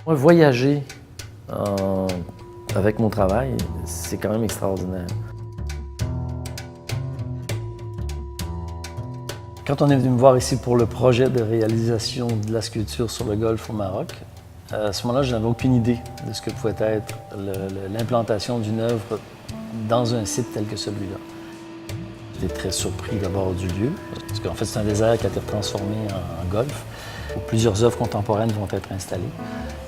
Moi, voyager avec mon travail, c'est quand même extraordinaire. Quand on est venu me voir ici pour le projet de réalisation de la sculpture sur le golfe au Maroc, à ce moment-là, je n'avais aucune idée de ce que pouvait être l'implantation d'une œuvre dans un site tel que celui-là. J'étais très surpris d'abord du lieu, parce qu'en fait, c'est un désert qui a été transformé en golfe, où plusieurs œuvres contemporaines vont être installées.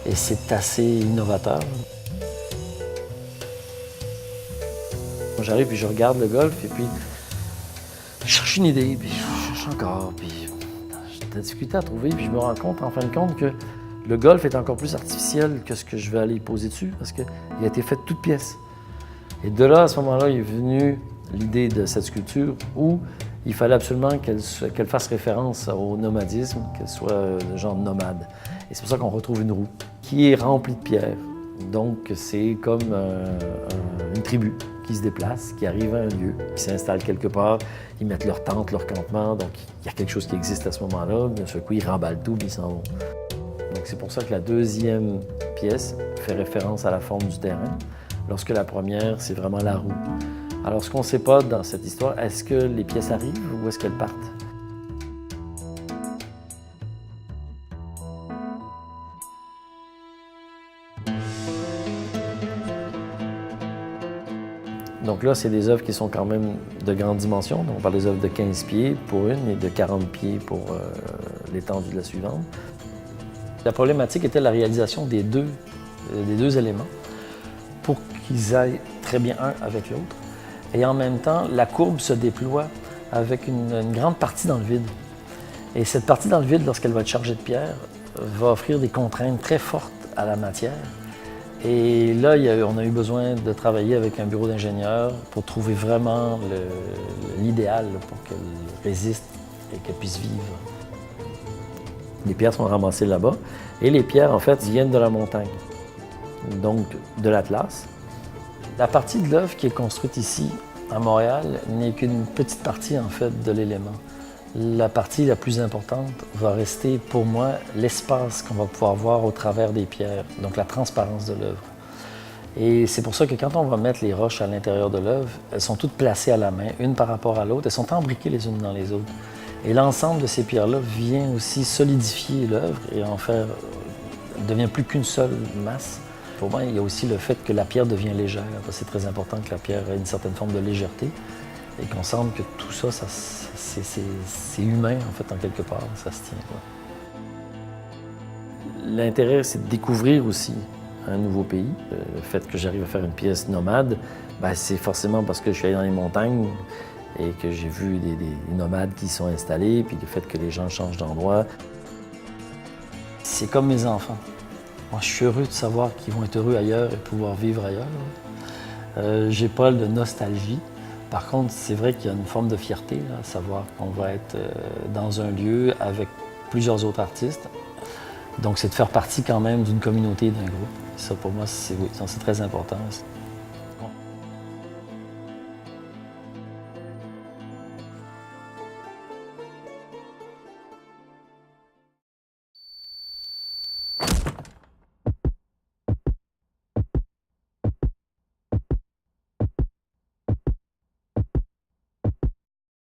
Et c'est assez innovateur. J'arrive puis je regarde le golfe et puis je cherche une idée, puis je cherche encore, puis j'ai de la difficulté à trouver, puis je me rends compte en fin de compte que le golfe est encore plus artificiel que ce que je vais aller y poser dessus, parce qu'il a été fait de toutes pièces. Et de là, à ce moment-là, est venue l'idée de cette sculpture où il fallait absolument qu'elle fasse référence au nomadisme, qu'elle soit le genre nomade. Et c'est pour ça qu'on retrouve une roue qui est remplie de pierres. Donc, c'est comme une tribu qui se déplace, qui arrive à un lieu, qui s'installe quelque part, ils mettent leur tente, leur campement, donc il y a quelque chose qui existe à ce moment-là, d'un seul coup, ils remballent tout, puis ils s'en vont. Donc, c'est pour ça que la deuxième pièce fait référence à la forme du terrain, lorsque la première, c'est vraiment la roue. Alors, ce qu'on ne sait pas dans cette histoire, est-ce que les pièces arrivent ou est-ce qu'elles partent? Donc là, c'est des œuvres qui sont quand même de grande dimension. Donc, on parle des œuvres de 15 pieds pour une et de 40 pieds pour l'étendue de la suivante. La problématique était la réalisation des deux éléments pour qu'ils aillent très bien un avec l'autre. Et en même temps, la courbe se déploie avec une grande partie dans le vide. Et cette partie dans le vide, lorsqu'elle va être chargée de pierre, va offrir des contraintes très fortes à la matière. Et là, on a eu besoin de travailler avec un bureau d'ingénieurs pour trouver vraiment l'idéal pour qu'elle résiste et qu'elle puisse vivre. Les pierres sont ramassées là-bas. Et les pierres, en fait, viennent de la montagne, donc de l'Atlas. La partie de l'œuvre qui est construite ici, à Montréal, n'est qu'une petite partie, en fait, de l'élément. La partie la plus importante va rester, pour moi, l'espace qu'on va pouvoir voir au travers des pierres, donc la transparence de l'œuvre. Et c'est pour ça que quand on va mettre les roches à l'intérieur de l'œuvre, elles sont toutes placées à la main, une par rapport à l'autre, elles sont embriquées les unes dans les autres. Et l'ensemble de ces pierres-là vient aussi solidifier l'œuvre et en faire, devient plus qu'une seule masse. Pour moi, il y a aussi le fait que la pierre devient légère. C'est très important que la pierre ait une certaine forme de légèreté et qu'on sente que tout ça, c'est humain, en fait, en quelque part, ça se tient. L'intérêt, c'est de découvrir aussi un nouveau pays. Le fait que j'arrive à faire une pièce nomade, c'est forcément parce que je suis allé dans les montagnes et que j'ai vu des nomades qui sont installés, puis le fait que les gens changent d'endroit. C'est comme mes enfants. Moi, je suis heureux de savoir qu'ils vont être heureux ailleurs et pouvoir vivre ailleurs. J'ai pas de nostalgie. Par contre, c'est vrai qu'il y a une forme de fierté, là, à savoir qu'on va être dans un lieu avec plusieurs autres artistes. Donc, c'est de faire partie quand même d'une communauté, d'un groupe. Ça, pour moi, c'est très important.